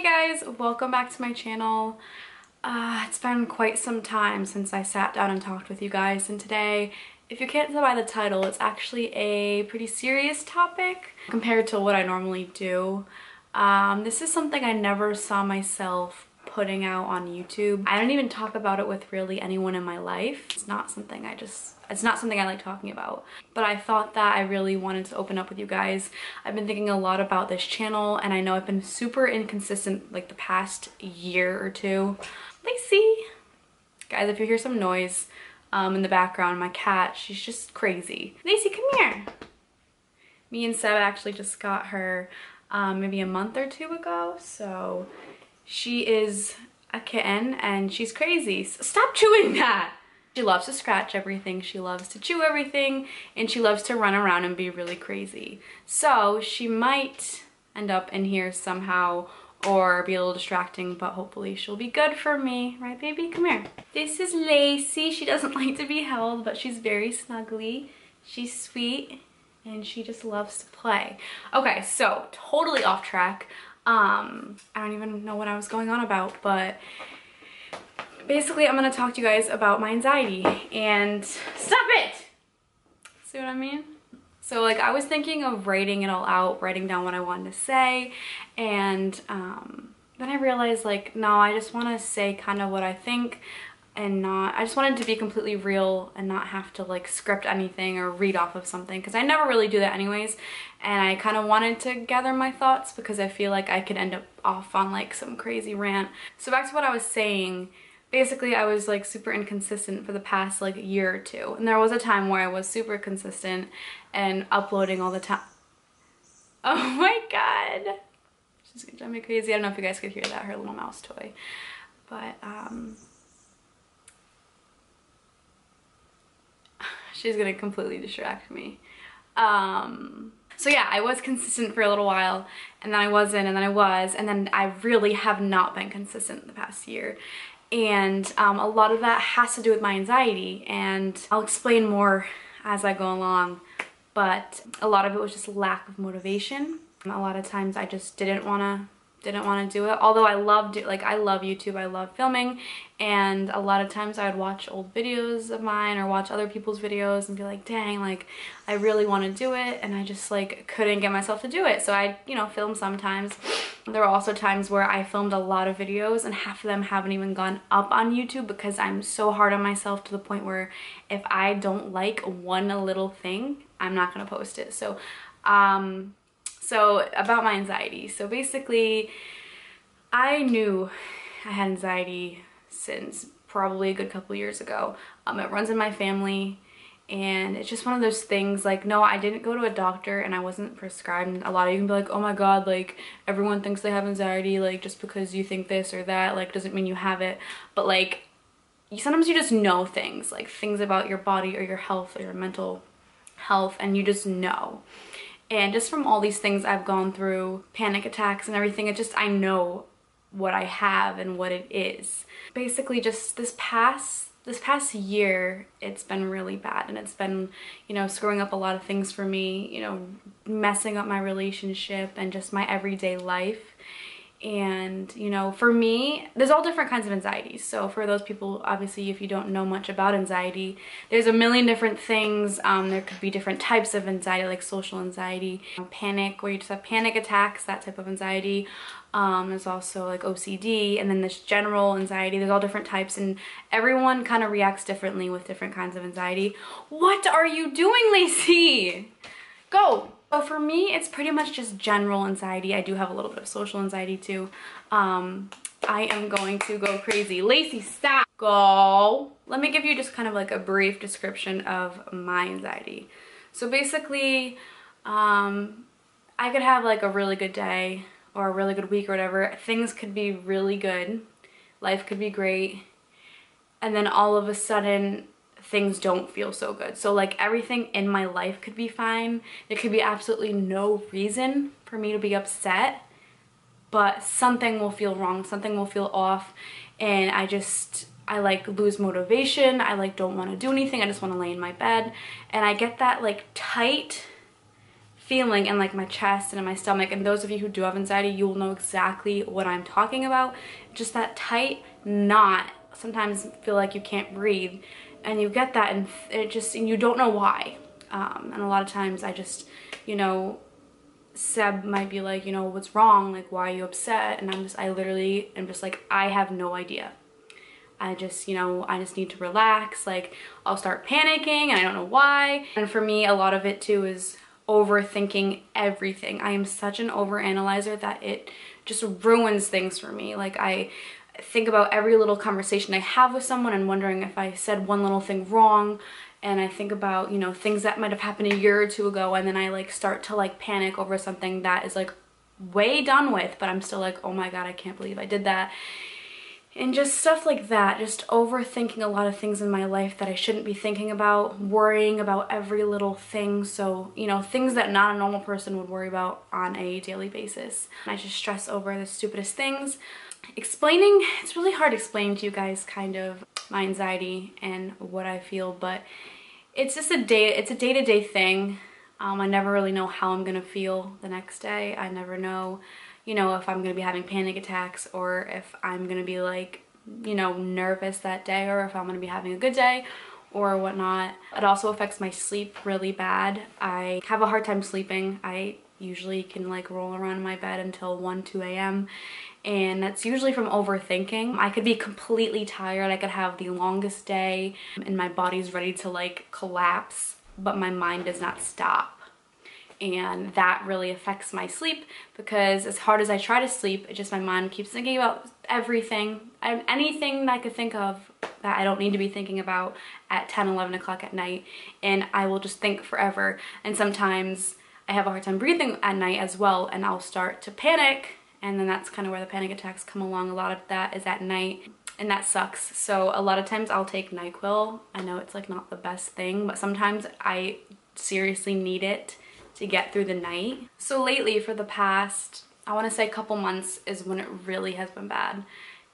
Hey guys, welcome back to my channel. It's been quite some time since I sat down and talked with you guys, and today, if you can't tell by the title, it's actually a pretty serious topic compared to what I normally do. This is something I never saw myself putting out on YouTube. I don't even talk about it with really anyone in my life. It's not something I like talking about, but I thought that I really wanted to open up with you guys. I've been thinking a lot about this channel, and I know I've been super inconsistent like the past year or two. Lacey! Guys, if you hear some noise in the background, my cat, she's just crazy. Lacey, come here! Me and Seb actually just got her maybe a month or two ago, so she is a kitten and she's crazy. Stop chewing that! She loves to scratch everything, she loves to chew everything, and she loves to run around and be really crazy. So she might end up in here somehow or be a little distracting, but hopefully she'll be good for me. Right, baby? Come here. This is Lacey. She doesn't like to be held, but she's very snuggly. She's sweet, and she just loves to play. Okay, so totally off track. I don't even know what I was going on about, but basically I'm gonna talk to you guys about my anxiety and stop it! See what I mean? So like I was thinking of writing it all out, writing down what I wanted to say, and then I realized like, no, I just want to say kind of what I think and I just wanted to be completely real and not have to like script anything or read off of something, because I never really do that anyways, and I kind of wanted to gather my thoughts because I feel like I could end up off on like some crazy rant. So back to what I was saying. Basically, I was like super inconsistent for the past like year or two, and there was a time where I was super consistent and uploading all the time. Oh my god, she's gonna drive me crazy. I don't know if you guys could hear that, her little mouse toy, but she's gonna completely distract me. So yeah, I was consistent for a little while, and then I wasn't, and then I was, and then I really have not been consistent the past year. And a lot of that has to do with my anxiety, and I'll explain more as I go along, but a lot of it was just lack of motivation. A lot of times I just didn't want to do it, although I loved it. Like, I love YouTube, I love filming, and a lot of times I would watch old videos of mine or watch other people's videos and be like, dang, like I really want to do it, and I just like couldn't get myself to do it. So I, you know, film sometimes. There were also times where I filmed a lot of videos and half of them haven't even gone up on YouTube because I'm so hard on myself to the point where if I don't like one little thing, I'm not gonna post it. So so about my anxiety. So basically, I knew I had anxiety since probably a good couple years ago. It runs in my family, and it's just one of those things. Like, no, I didn't go to a doctor and I wasn't prescribed. And a lot of you can be like, oh my god, like everyone thinks they have anxiety, like just because you think this or that like doesn't mean you have it. But like sometimes you just know things, like things about your body or your health or your mental health, and you just know. And just from all these things I've gone through, panic attacks and everything, it just, I know what I have and what it is. Basically just this past year, it's been really bad, and it's been, you know, screwing up a lot of things for me, you know, messing up my relationship and just my everyday life. And, you know, for me, there's all different kinds of anxieties. So for those people, obviously, if you don't know much about anxiety, there's a million different things. There could be different types of anxiety, like social anxiety, panic, where you just have panic attacks, that type of anxiety. There's also like OCD, and then this general anxiety. There's all different types, and everyone kind of reacts differently with different kinds of anxiety. What are you doing, Lacey? Go! So for me, it's pretty much just general anxiety. I do have a little bit of social anxiety too. I am going to go crazy. Lacey, stop! Go! Let me give you just kind of like a brief description of my anxiety. So basically, I could have like a really good day or a really good week or whatever. Things could be really good. Life could be great. And then all of a sudden, things don't feel so good. So like everything in my life could be fine. There could be absolutely no reason for me to be upset, but something will feel wrong, something will feel off, and I like lose motivation. I like don't want to do anything. I just want to lay in my bed, and I get that like tight feeling in like my chest and in my stomach, and those of you who do have anxiety, you will know exactly what I'm talking about. Just that tight knot, sometimes feel like you can't breathe, and you get that and and you don't know why. And a lot of times I just, you know, Seb might be like, you know, what's wrong? Like, why are you upset? And I literally am just like, I have no idea. I just, you know, I just need to relax. Like, I'll start panicking and I don't know why. And for me, a lot of it too is overthinking everything. I am such an overanalyzer that it just ruins things for me. Like, I think about every little conversation I have with someone and wondering if I said one little thing wrong. And I think about, you know, things that might have happened a year or two ago, and then I like start to like panic over something that is like way done with, but I'm still like, oh my God, I can't believe I did that. And just stuff like that, just overthinking a lot of things in my life that I shouldn't be thinking about, worrying about every little thing. So, you know, things that not a normal person would worry about on a daily basis. I just stress over the stupidest things. Explaining, it's really hard explaining to you guys kind of my anxiety and what I feel, but it's just a day-to-day thing. I never really know how I'm gonna feel the next day. I never know, you know, if I'm gonna be having panic attacks or if I'm gonna be like, you know, nervous that day, or if I'm gonna be having a good day or whatnot. It also affects my sleep really bad. I have a hard time sleeping. I usually can like roll around in my bed until 1, 2 a.m. and that's usually from overthinking. I could be completely tired. I could have the longest day and my body's ready to like collapse, but my mind does not stop. And that really affects my sleep, because as hard as I try to sleep, it just, my mind keeps thinking about everything, anything that I could think of that I don't need to be thinking about at 10, 11 o'clock at night, and I will just think forever. And sometimes I have a hard time breathing at night as well, and I'll start to panic, and then that's kind of where the panic attacks come along. A lot of that is at night, and that sucks. So a lot of times I'll take NyQuil. I know it's like not the best thing, but sometimes I seriously need it to get through the night. So lately, for the past, I want to say a couple months, is when it really has been bad.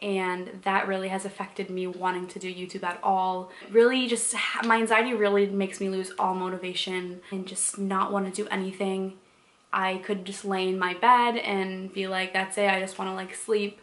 And that really has affected me wanting to do YouTube at all. Really just, my anxiety really makes me lose all motivation and just not want to do anything. I could just lay in my bed and be like, that's it, I just want to like sleep.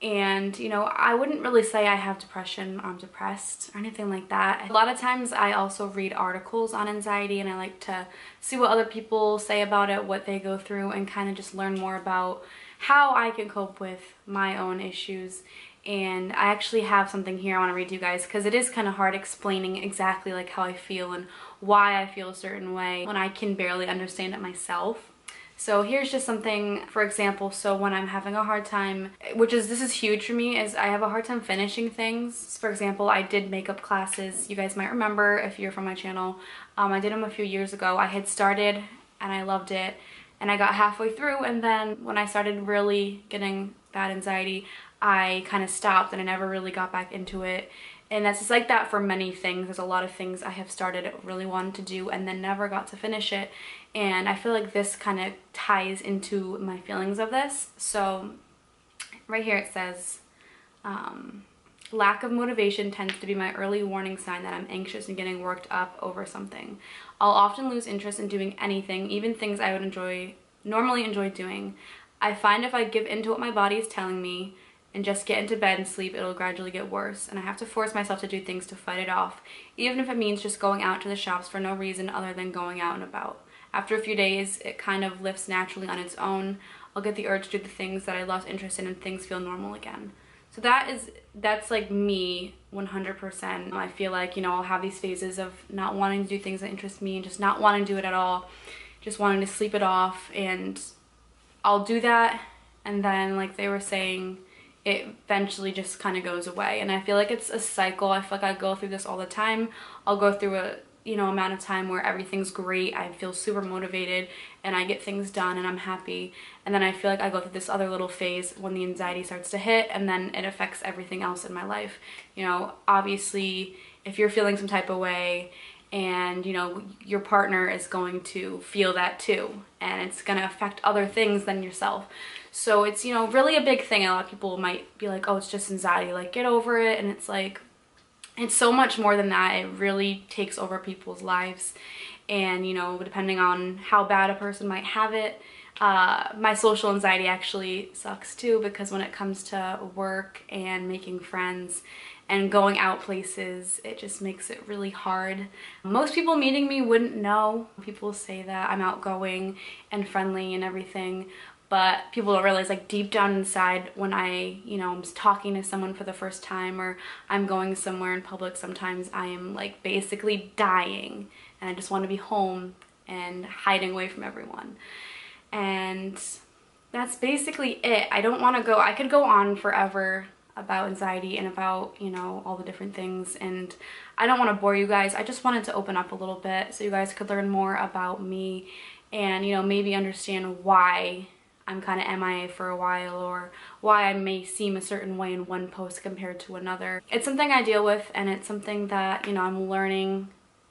And, you know, I wouldn't really say I have depression or I'm depressed or anything like that. A lot of times I also read articles on anxiety, and I like to see what other people say about it, what they go through, and kind of just learn more about how I can cope with my own issues. And I actually have something here I want to read to you guys, because it is kind of hard explaining exactly like how I feel and why I feel a certain way when I can barely understand it myself. So here's just something, for example, so when I'm having a hard time, this is huge for me, is I have a hard time finishing things. For example, I did makeup classes. You guys might remember if you're from my channel. I did them a few years ago. I had started and I loved it, and I got halfway through, and then when I started really getting bad anxiety, I kind of stopped and I never really got back into it. And that's just like that for many things. There's a lot of things I have started, really wanted to do, and then never got to finish it. And I feel like this kind of ties into my feelings of this. So right here it says, lack of motivation tends to be my early warning sign that I'm anxious and getting worked up over something. I'll often lose interest in doing anything, even things I would normally enjoy doing. I find if I give into what my body is telling me and just get into bed and sleep, it'll gradually get worse, and I have to force myself to do things to fight it off, even if it means just going out to the shops for no reason other than going out and about. After a few days, it kind of lifts naturally on its own. I'll get the urge to do the things that I lost interest in, and things feel normal again. So that's like me 100%. I feel like, you know, I'll have these phases of not wanting to do things that interest me and just not wanting to do it at all, just wanting to sleep it off, and I'll do that, and then like they were saying, it eventually just kind of goes away. And I feel like it's a cycle. I feel like I go through this all the time. I'll go through a, you know, amount of time where everything's great, I feel super motivated and I get things done and I'm happy, and then I feel like I go through this other little phase when the anxiety starts to hit, and then it affects everything else in my life. You know, obviously if you're feeling some type of way, and you know, your partner is going to feel that too, and it's going to affect other things than yourself. So it's, you know, really a big thing. A lot of people might be like, oh, it's just anxiety, like get over it. And it's like, it's so much more than that. It really takes over people's lives. and, you know, depending on how bad a person might have it, my social anxiety actually sucks too, because when it comes to work and making friends and going out places, it just makes it really hard. Most people meeting me wouldn't know. People say that I'm outgoing and friendly and everything, but people don't realize, like, deep down inside, when I, you know, I'm talking to someone for the first time, or I'm going somewhere in public, sometimes I am like basically dying and I just want to be home and hiding away from everyone. And that's basically it. I don't want to go, I could go on forever about anxiety and about, you know, all the different things, and I don't want to bore you guys. I just wanted to open up a little bit so you guys could learn more about me and, you know, maybe understand why I'm kind of MIA for a while, or why I may seem a certain way in one post compared to another. It's something I deal with, and it's something that, you know, I'm learning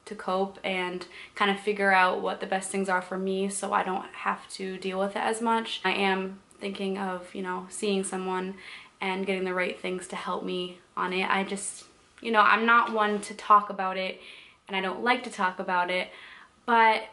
to cope and kind of figure out what the best things are for me so I don't have to deal with it as much. I am thinking of, you know, seeing someone and getting the right things to help me on it. I just, you know, I'm not one to talk about it, and I don't like to talk about it, but,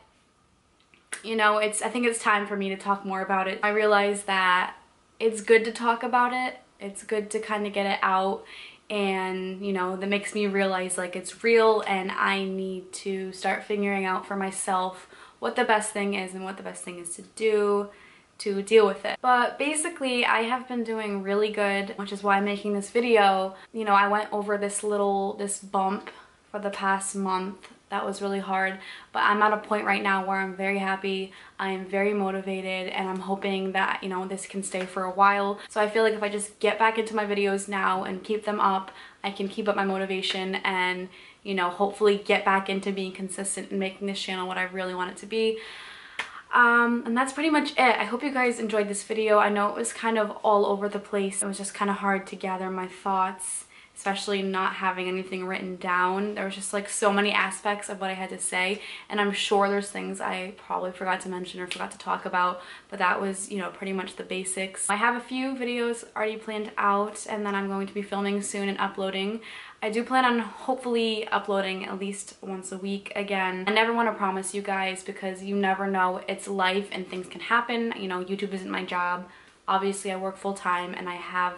you know, I think it's time for me to talk more about it. I realize that it's good to talk about it. It's good to kind of get it out, and, you know, that makes me realize, like, it's real, and I need to start figuring out for myself what the best thing is and what the best thing is to do to deal with it. But basically, I have been doing really good, which is why I'm making this video. You know, I went over this bump for the past month. That was really hard, but I'm at a point right now where I'm very happy, I am very motivated, and I'm hoping that, you know, this can stay for a while. So I feel like if I just get back into my videos now and keep them up, I can keep up my motivation and, you know, hopefully get back into being consistent and making this channel what I really want it to be. And that's pretty much it. I hope you guys enjoyed this video. I know it was kind of all over the place. It was just kind of hard to gather my thoughts, especially not having anything written down. There was just like so many aspects of what I had to say, and I'm sure there's things I probably forgot to mention or forgot to talk about, but that was, you know, pretty much the basics. I have a few videos already planned out, and then I'm going to be filming soon and uploading. I do plan on hopefully uploading at least once a week again. I never want to promise you guys, because you never know. It's life and things can happen. You know, YouTube isn't my job. Obviously, I work full-time and I have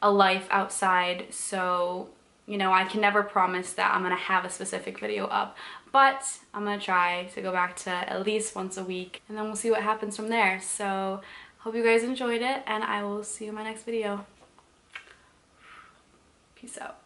a life outside, so, you know, I can never promise that I'm gonna have a specific video up, but I'm gonna try to go back to at least once a week, and then we'll see what happens from there. So hope you guys enjoyed it, and I will see you in my next video. Peace out.